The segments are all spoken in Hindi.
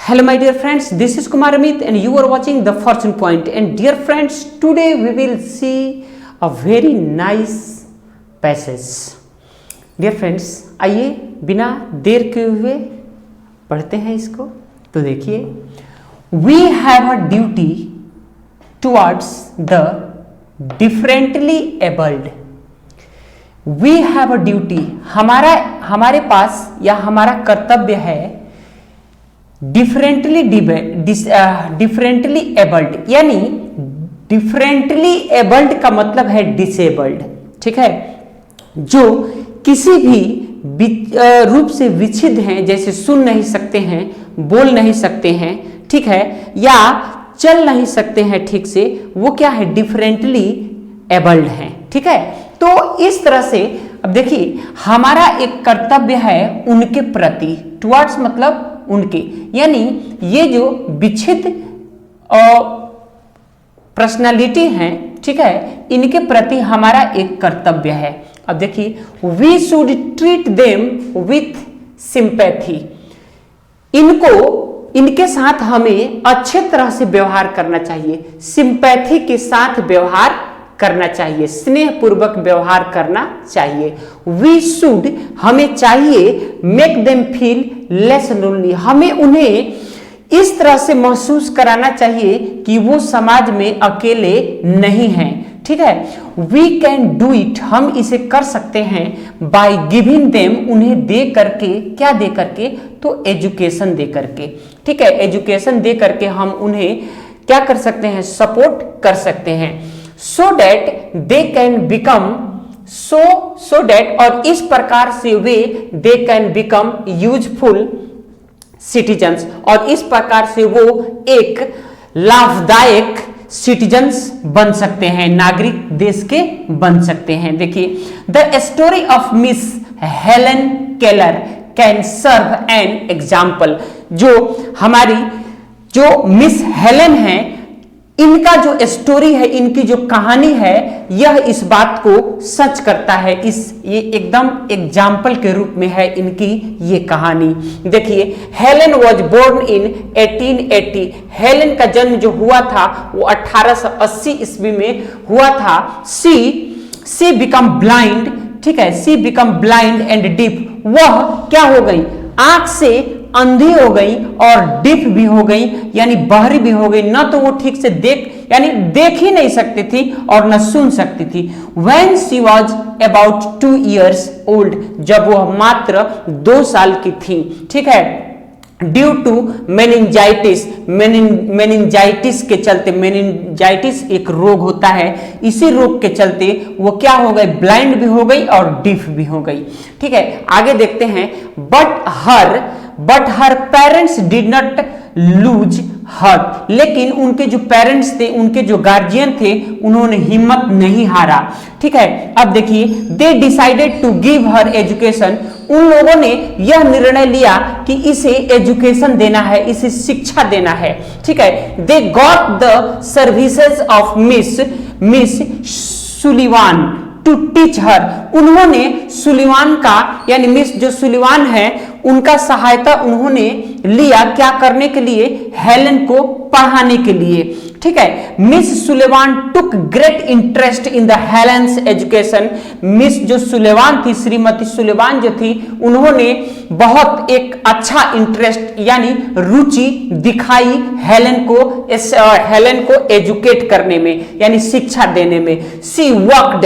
Hello my dear friends, this is Kumar Amit and you are watching the Fortune Point. And dear friends, today we will see a very nice passage. Dear friends, आइए बिना देर किए हुए पढ़ते हैं इसको। तो देखिए, we have a duty towards the differently abled. We have a duty, हमारे पास या हमारा कर्तव्य है डिफरेंटली एबल्ड, यानी डिफरेंटली एबल्ड का मतलब है डिसेबल्ड, ठीक है, जो किसी भी रूप से विच्छिन्न हैं, जैसे सुन नहीं सकते हैं, बोल नहीं सकते हैं, ठीक है, या चल नहीं सकते हैं ठीक से, वो क्या है, डिफरेंटली एबल्ड हैं, ठीक है। तो इस तरह से अब देखिए, हमारा एक कर्तव्य है उनके प्रति, टुवर्ड्स मतलब उनके, यानी ये जो विच्छिन्न पर्सनालिटी हैं, ठीक है, इनके प्रति हमारा एक कर्तव्य है। अब देखिए, we should treat them with sympathy, इनके साथ हमें अच्छे तरह से व्यवहार करना चाहिए, सिंपैथी के साथ व्यवहार करना चाहिए, स्नेह पूर्वक व्यवहार करना चाहिए। वी शुड, हमें चाहिए, make them feel less lonely, हमें उन्हें इस तरह से महसूस कराना चाहिए कि वो समाज में अकेले नहीं हैं, ठीक है। वी कैन डू इट, हम इसे कर सकते हैं बाय गिविंग देम, उन्हें दे करके, क्या दे करके, तो एजुकेशन दे करके, ठीक है, एजुकेशन दे करके हम उन्हें क्या कर सकते हैं, सपोर्ट कर सकते हैं। so that they can become so that, और इस प्रकार से वे they can become useful citizens, और इस प्रकार से वो एक लाभदायक सिटीजन्स बन सकते हैं, नागरिक देश के बन सकते हैं। देखिए, the story of Miss Helen Keller can serve an example, जो मिस हेलन है, इनका जो स्टोरी है, इनकी जो कहानी है, यह इस बात को सच करता है, ये एकदम एग्जाम्पल के रूप में है इनकी ये कहानी। देखिए, Helen was born in 1880, Helen का जन्म जो हुआ था वो 1880 ईस्वी में हुआ था। सी बिकम ब्लाइंड, ठीक है, सी बिकम ब्लाइंड एंड डीफ, वह क्या हो गई, आंख से अंधी हो गई और डिफ भी हो गई, यानी बहरी भी हो गई, ना तो वो ठीक से देख ही नहीं सकती थी और न सुन सकती थी। When she was about 2 years old, जब वह मात्र 2 साल की थी, ठीक है, ड्यू टू मेनिंजाइटिस, मेनिंजाइटिस के चलते, मेनिंजाइटिस एक रोग होता है, इसी रोग के चलते वो क्या हो गई, ब्लाइंड भी हो गई और डिफ भी हो गई, ठीक है। आगे देखते हैं, but her parents did not lose her, लेकिन उनके जो पेरेंट्स थे, उनके जो गार्जियन थे, उन्होंने हिम्मत नहीं हारा, ठीक है। अब देखिए, they decided to give her education, उन लोगों ने यह निर्णय लिया कि इसे एजुकेशन देना है, इसे शिक्षा देना है, ठीक है। They got the services of Miss Sullivan to teach her, उन्होंने सुलिवान का, यानी मिस जो सुलिवान है, उनका सहायता उन्होंने लिया, क्या करने के लिए, हेलन को पढ़ाने के लिए, ठीक है। Miss Sullivan took great interest in the Helen's education, Miss जो सुलेवान थी, श्रीमती सुलेवान जो थी, उन्होंने बहुत एक अच्छा इंटरेस्ट यानी रुचि दिखाई हेलन को एजुकेट करने में, यानी शिक्षा देने में। सी वर्कड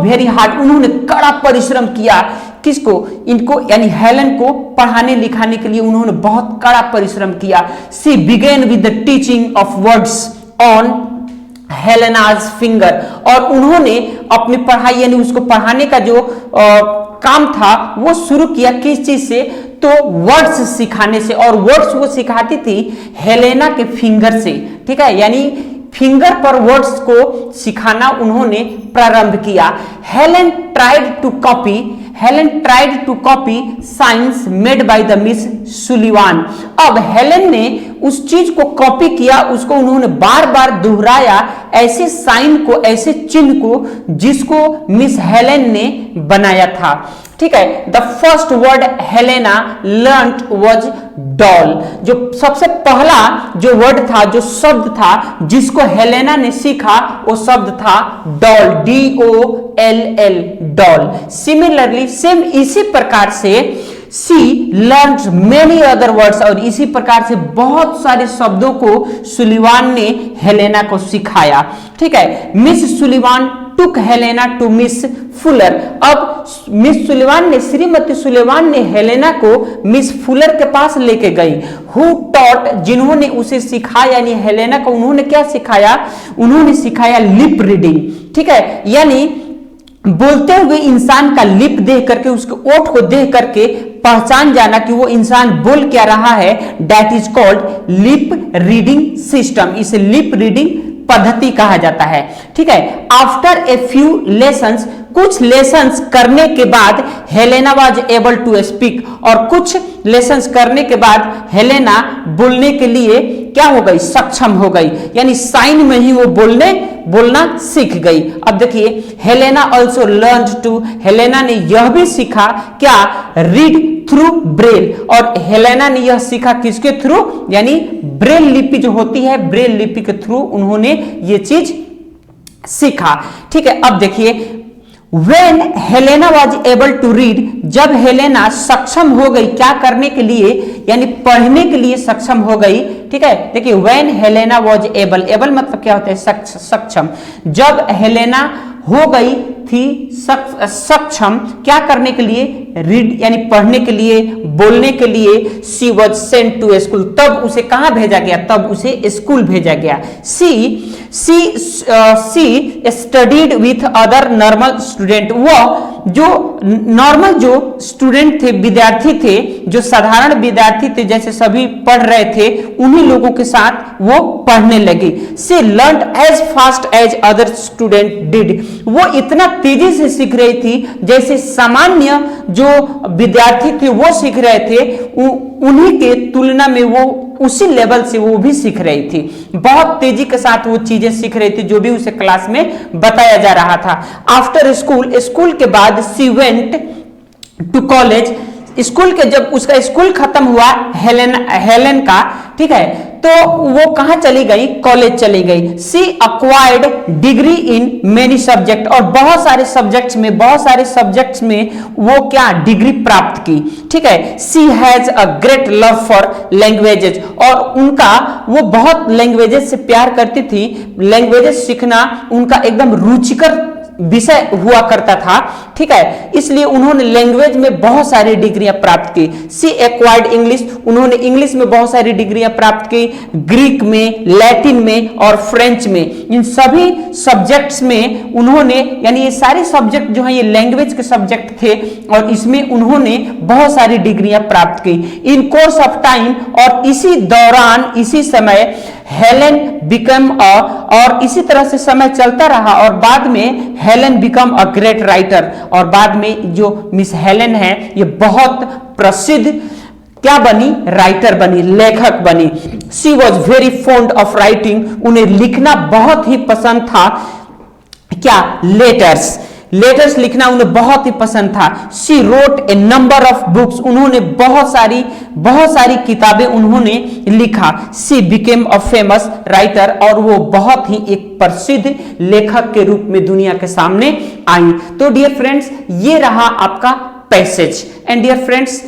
वेरी हार्ड, उन्होंने कड़ा परिश्रम किया, किसको, इनको, यानी हेलन को पढ़ाने लिखाने के लिए उन्होंने बहुत कड़ा परिश्रम किया। She began with the teaching of words on Helen's finger, और उन्होंने अपनी पढ़ाई, यानी उसको पढ़ाने का जो काम था वो शुरू किया, किस चीज से, तो वर्ड्स सिखाने से, और वर्ड्स वो सिखाती थी हेलेना के फिंगर से, ठीक है, यानी फिंगर पर वर्ड्स को सिखाना उन्होंने प्रारंभ किया। Helen tried to copy signs made by the Miss Sullivan, अब हेलन ने उस चीज को कॉपी किया, उसको उन्होंने बार बार दोहराया, ऐसे साइन को, ऐसे चिन्ह को जिसको मिस हेलन ने बनाया था, ठीक है। The first word Helena learned was doll. जो सबसे पहला जो वर्ड था, जो शब्द था जिसको हेलेना ने सीखा, वो शब्द था doll, DOLL, doll. Similarly same इसी प्रकार से सी लर्न्ड मेनी अदर वर्ड्स, और इसी प्रकार से बहुत सारे शब्दों को सुलिवान ने हेलेना को सिखाया। ठीक है। Miss Sullivan took Helena to Miss Fuller. अब मिस सुलिवान ने, श्रीमती सुलिवान ने हेलेना को मिस फुलर के पास लेके गई। हु टॉट, जिन्होंने उसे सिखाया, यानी हेलेना को उन्होंने क्या सिखाया? उन्होंने सिखाया लिप रीडिंग। ठीक है, यानी बोलते हुए इंसान का लिप देख करके, उसके ओठ को देख करके पहचान जाना कि वो इंसान बोल क्या रहा है। That is called lip reading system. इसे लिप रीडिंग पद्धति कहा जाता है। ठीक है। आफ्टर ए फ्यू लेसन्स, कुछ लेसन्स करने के बाद Helena was able to speak, और कुछ लेसन्स करने के बाद हेलेना बोलने के लिए क्या हो गई? सक्षम हो गई, यानी साइन में ही वो बोलना सीख गई। अब देखिए, Helena also learned to, Helena ने यह भी सीखा क्या? Read through Braille. और हेलेना ने यह सीखा किसके थ्रू? यानी ब्रेल लिपि जो होती है, ब्रेल लिपि के थ्रू उन्होंने ये चीज सीखा। ठीक है। अब देखिए, When Helena was able to read, जब हेलेना सक्षम हो गई क्या करने के लिए? यानी पढ़ने के लिए सक्षम हो गई। ठीक है। देखिए, when हेलेना was able मतलब क्या होता है? सक्षम। जब हेलेना हो गई थी सक्षम क्या करने के लिए? रीड, यानी पढ़ने के लिए, बोलने के लिए। She was sent to school, तब उसे कहां भेजा गया? तब उसे स्कूल भेजा गया। She studied with other normal student. वो जो नॉर्मल जो स्टूडेंट थे, विद्यार्थी थे, जो साधारण विद्यार्थी थे, जैसे सभी पढ़ रहे थे, उन्हीं लोगों के साथ वो पढ़ने लगी। She learned as fast as other student did. वो इतना तेजी से सीख रही थी जैसे सामान्य जो विद्यार्थी थे वो सीख रहे थे, उन्हीं के तुलना में वो उसी लेवल से वो भी सीख रही थी। बहुत तेजी के साथ वो चीजें सीख रही थी जो भी उसे क्लास में बताया जा रहा था। आफ्टर स्कूल, स्कूल के बाद she went to college. School के जब उसका स्कूल खत्म हुआ हेलेन का, ठीक है, तो वो कहां चली गई? कॉलेज चली गई। She acquired degree in many subject, और बहुत सारे सब्जेक्ट्स में वो क्या? डिग्री प्राप्त की। ठीक है। She has a great love for languages, और उनका वो बहुत लैंग्वेजेस से प्यार करती थी। लैंग्वेजेस सीखना उनका एकदम रुचिकर विषय हुआ करता था। ठीक है। इसलिए उन्होंने लैंग्वेज में बहुत सारी डिग्रियां प्राप्त की। सी एक्वायर्ड इंग्लिश, उन्होंने इंग्लिश में बहुत सारी डिग्रियां प्राप्त की, ग्रीक में, लैटिन में और फ्रेंच में। इन सभी सब्जेक्ट्स में उन्होंने, यानी ये सारे सब्जेक्ट जो है ये लैंग्वेज के सब्जेक्ट थे, और इसमें उन्होंने बहुत सारी डिग्रियां प्राप्त की। इन कोर्स ऑफ टाइम, और इसी दौरान, इसी समय हेलेन बिकम और इसी तरह से समय चलता रहा, और बाद में Helen become a great writer, और बाद में जो मिस हेलेन है ये बहुत प्रसिद्ध क्या बनी? राइटर बनी, लेखक बनी। She was very fond of writing, उन्हें लिखना बहुत ही पसंद था। क्या? लेटर्स लिखना उन्हें बहुत ही पसंद था। She wrote a number of books, उन्होंने बहुत सारी किताबें उन्होंने लिखा। She became a famous writer, और वो बहुत ही एक प्रसिद्ध लेखक के रूप में दुनिया के सामने आई। तो डियर फ्रेंड्स, ये रहा आपका passage. And dear friends,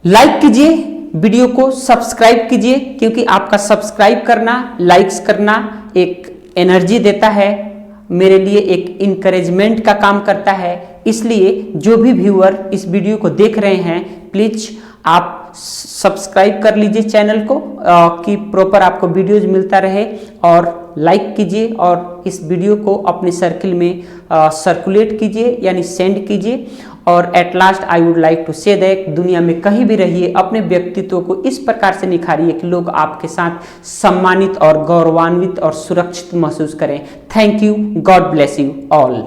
like कीजिए वीडियो को, सब्सक्राइब कीजिए, क्योंकि आपका सब्सक्राइब करना, लाइक्स करना एक एनर्जी देता है, मेरे लिए एक इंकरेजमेंट का काम करता है। इसलिए जो भी व्यूअर इस वीडियो को देख रहे हैं, प्लीज आप सब्सक्राइब कर लीजिए चैनल को, कि प्रॉपर आपको वीडियोज मिलता रहे, और लाइक कीजिए, और इस वीडियो को अपने सर्किल में सर्कुलेट कीजिए, यानी सेंड कीजिए। और at last I would like to say that दुनिया में कहीं भी रहिए, अपने व्यक्तित्व को इस प्रकार से निखारिए कि लोग आपके साथ सम्मानित और गौरवान्वित और सुरक्षित महसूस करें। Thank you, God bless you all.